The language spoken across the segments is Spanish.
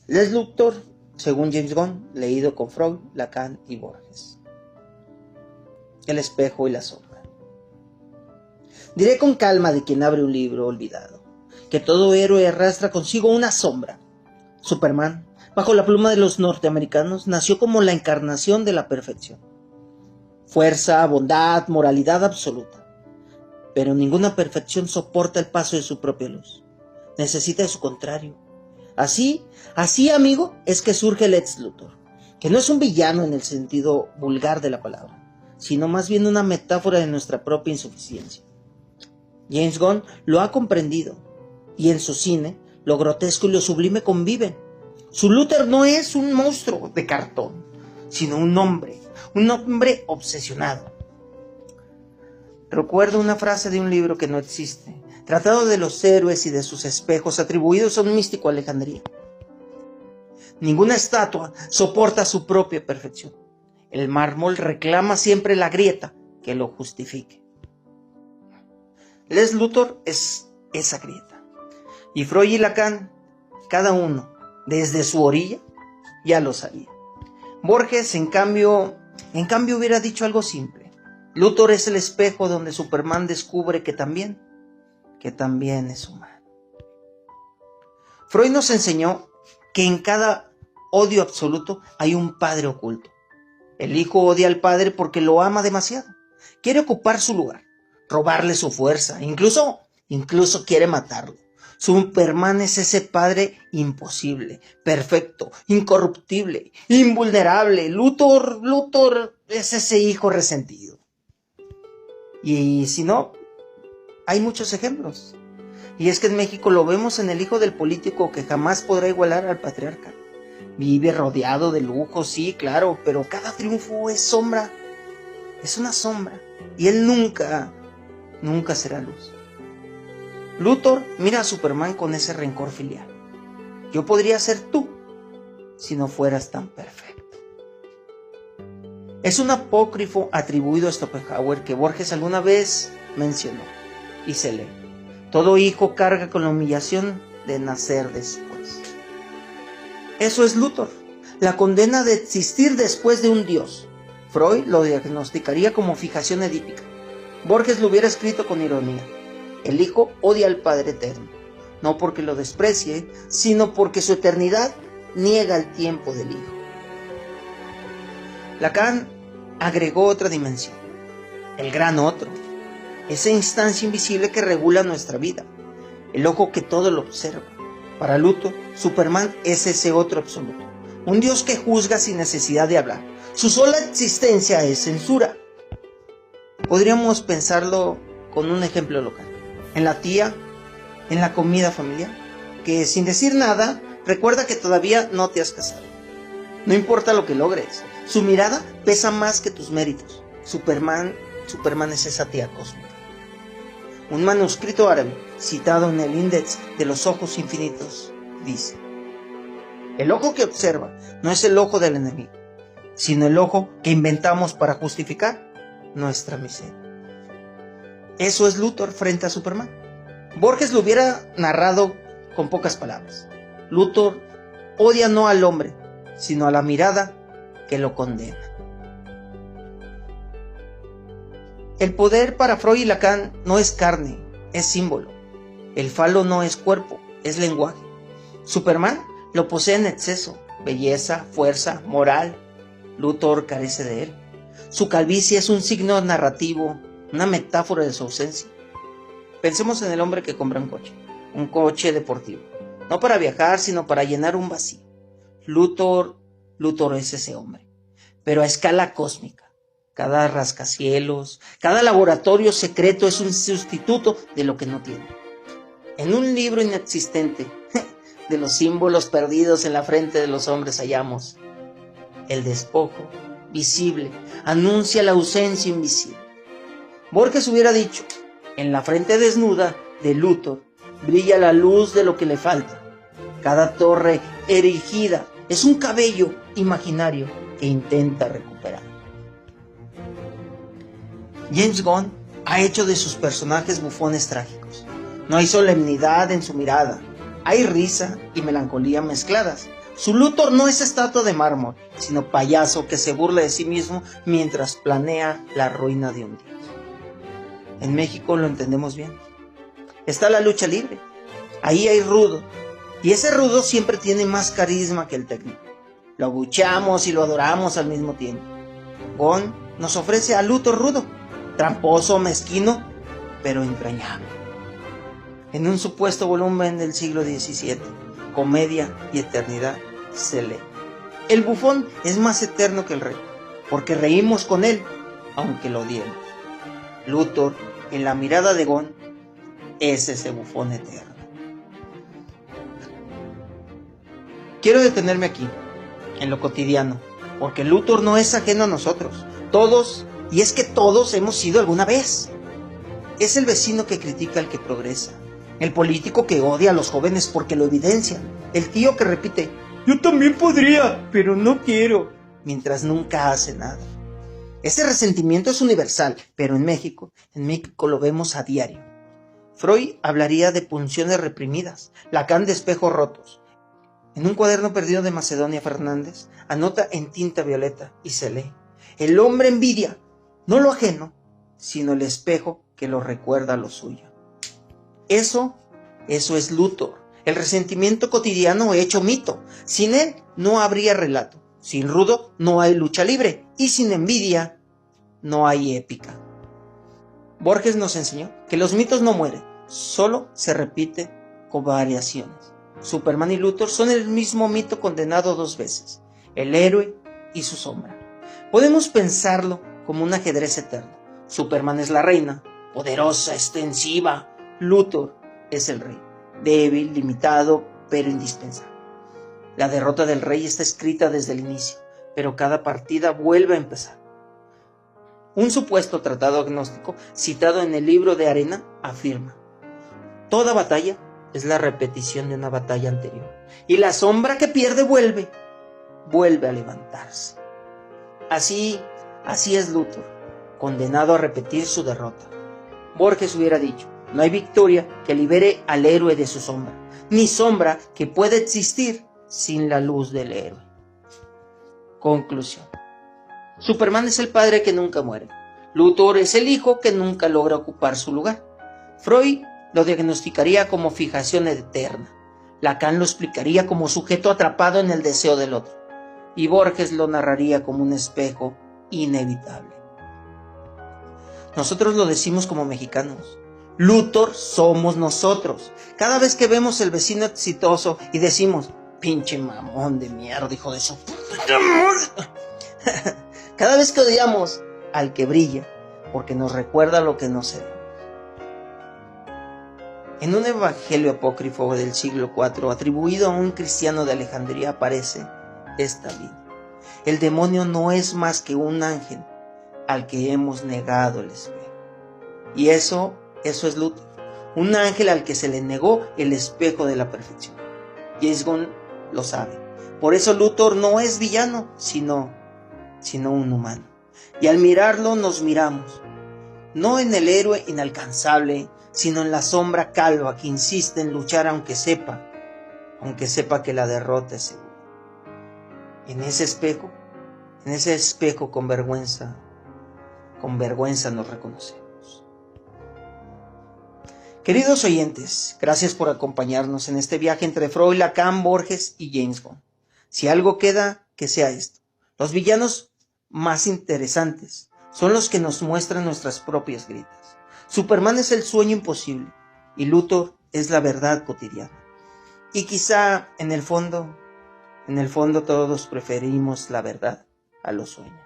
Lex Luthor, según James Gunn, leído con Freud, Lacan y Borges. El espejo y la sombra. Diré con calma de quien abre un libro olvidado, que todo héroe arrastra consigo una sombra. Superman, bajo la pluma de los norteamericanos, nació como la encarnación de la perfección. Fuerza, bondad, moralidad absoluta. Pero ninguna perfección soporta el paso de su propia luz. Necesita de su contrario. Así, amigo, es que surge Lex Luthor, que no es un villano en el sentido vulgar de la palabra, sino más bien una metáfora de nuestra propia insuficiencia. James Gunn lo ha comprendido, y en su cine, lo grotesco y lo sublime conviven. Su Luthor no es un monstruo de cartón, sino un hombre obsesionado. Recuerdo una frase de un libro que no existe, tratado de los héroes y de sus espejos atribuidos a un místico Alejandría. Ninguna estatua soporta su propia perfección. El mármol reclama siempre la grieta que lo justifique. Lex Luthor es esa grieta. Y Freud y Lacan, cada uno, desde su orilla, ya lo sabía. Borges, en cambio hubiera dicho algo simple. Luthor es el espejo donde Superman descubre que también es humano. Freud nos enseñó que en cada odio absoluto hay un padre oculto. El hijo odia al padre porque lo ama demasiado. Quiere ocupar su lugar, robarle su fuerza, incluso quiere matarlo. Superman es ese padre imposible, perfecto, incorruptible, invulnerable. Luthor es ese hijo resentido. Y si no, hay muchos ejemplos. Y es que en México lo vemos en el hijo del político que jamás podrá igualar al patriarca. Vive rodeado de lujo, sí, claro, pero cada triunfo es sombra. Es una sombra. Y él nunca será luz. Luthor mira a Superman con ese rencor filial. Yo podría ser tú si no fueras tan perfecto. Es un apócrifo atribuido a Schopenhauer que Borges alguna vez mencionó, y se lee: todo hijo carga con la humillación de nacer después. Eso es Luthor, la condena de existir después de un dios. Freud lo diagnosticaría como fijación edípica. Borges lo hubiera escrito con ironía: el hijo odia al padre eterno, no porque lo desprecie, sino porque su eternidad niega el tiempo del hijo. Lacan agregó otra dimensión, el gran otro, esa instancia invisible que regula nuestra vida, el ojo que todo lo observa. Para Luthor, Superman es ese otro absoluto, un dios que juzga sin necesidad de hablar. Su sola existencia es censura. Podríamos pensarlo con un ejemplo local, en la tía, en la comida familiar, que sin decir nada recuerda que todavía no te has casado. No importa lo que logres, su mirada pesa más que tus méritos. Superman es esa tía cósmica. Un manuscrito árabe, citado en el Índice de los Ojos Infinitos, dice: el ojo que observa no es el ojo del enemigo, sino el ojo que inventamos para justificar nuestra miseria. Eso es Luthor frente a Superman. Borges lo hubiera narrado con pocas palabras. Luthor odia no al hombre, sino a la mirada que lo condena. El poder para Freud y Lacan no es carne, es símbolo. El falo no es cuerpo, es lenguaje. Superman lo posee en exceso, belleza, fuerza, moral. Luthor carece de él. Su calvicie es un signo narrativo, una metáfora de su ausencia. Pensemos en el hombre que compra un coche deportivo, no para viajar, sino para llenar un vacío. Luthor es ese hombre, pero a escala cósmica. Cada rascacielos, cada laboratorio secreto es un sustituto de lo que no tiene. En un libro inexistente de los símbolos perdidos en la frente de los hombres hallamos: el despojo visible anuncia la ausencia invisible. Borges hubiera dicho: en la frente desnuda de Luthor brilla la luz de lo que le falta. Cada torre erigida es un cabello imaginario que intenta recuperar. James Gunn ha hecho de sus personajes bufones trágicos. No hay solemnidad en su mirada, Hay risa y melancolía mezcladas. Su Luthor no es estatua de mármol, sino payaso que se burla de sí mismo mientras planea la ruina de un dios. En México lo entendemos bien. Está la lucha libre. Ahí hay rudo. Y ese rudo siempre tiene más carisma que el técnico. Lo abucheamos y lo adoramos al mismo tiempo. Gon nos ofrece a Luthor rudo, tramposo, mezquino, pero entrañable. En un supuesto volumen del siglo XVII, Comedia y Eternidad, se lee: el bufón es más eterno que el rey, porque reímos con él, aunque lo odiemos. Luthor, en la mirada de Gon, es ese bufón eterno. Quiero detenerme aquí, en lo cotidiano, porque Luthor no es ajeno a nosotros. Todos, y es que todos hemos sido alguna vez. Es el vecino que critica al que progresa, el político que odia a los jóvenes porque lo evidencian, el tío que repite: yo también podría, pero no quiero, mientras nunca hace nada. Ese resentimiento es universal, pero en México lo vemos a diario. Freud hablaría de pulsiones reprimidas, Lacan de espejos rotos. En un cuaderno perdido de Macedonia Fernández, anota en tinta violeta y se lee: el hombre envidia, no lo ajeno, sino el espejo que lo recuerda lo suyo. Eso es Luthor, el resentimiento cotidiano hecho mito. Sin él no habría relato, sin rudo no hay lucha libre y sin envidia no hay épica. Borges nos enseñó que los mitos no mueren, solo se repiten con variaciones. Superman y Luthor son el mismo mito condenado 2 veces, el héroe y su sombra. Podemos pensarlo como un ajedrez eterno. Superman es la reina, poderosa, extensiva. Luthor es el rey, débil, limitado, pero indispensable. La derrota del rey está escrita desde el inicio, pero cada partida vuelve a empezar. Un supuesto tratado agnóstico, citado en el libro de Arena, afirma: toda batalla es la repetición de una batalla anterior, y la sombra que pierde vuelve a levantarse. Así es Luthor, condenado a repetir su derrota. Borges hubiera dicho: no hay victoria que libere al héroe de su sombra, ni sombra que pueda existir sin la luz del héroe. Conclusión: Superman es el padre que nunca muere. Luthor es el hijo que nunca logra ocupar su lugar. Freud lo diagnosticaría como fijación eterna. Lacan lo explicaría como sujeto atrapado en el deseo del otro. Y Borges lo narraría como un espejo inevitable. Nosotros lo decimos como mexicanos. Luthor somos nosotros. Cada vez que vemos el vecino exitoso y decimos: pinche mamón de mierda, hijo de su puta madre. Cada vez que odiamos al que brilla, porque nos recuerda lo que no seremos. En un evangelio apócrifo del siglo IV, atribuido a un cristiano de Alejandría, aparece esta vida: el demonio no es más que un ángel al que hemos negado el espejo. Y eso es Luthor, un ángel al que se le negó el espejo de la perfección. James Gunn lo sabe. Por eso Luthor no es villano, sino un humano. Y al mirarlo nos miramos, no en el héroe inalcanzable, sino en la sombra calva que insiste en luchar aunque sepa que la derrota es segura. En ese espejo con vergüenza nos reconocemos. Queridos oyentes, gracias por acompañarnos en este viaje entre Freud, Lacan, Borges y James Gunn. Si algo queda, que sea esto: los villanos más interesantes son los que nos muestran nuestras propias grietas. Superman es el sueño imposible y Luthor es la verdad cotidiana. Y quizá en el fondo todos preferimos la verdad a los sueños.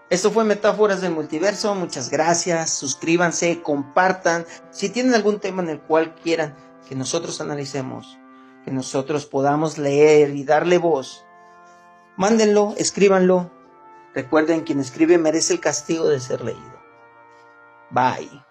Esto fue Metáforas del Multiverso. Muchas gracias. Suscríbanse, compartan. Si tienen algún tema en el cual quieran que nosotros analicemos, que nosotros podamos leer y darle voz, mándenlo, escríbanlo. Recuerden, quien escribe merece el castigo de ser leído. Bye.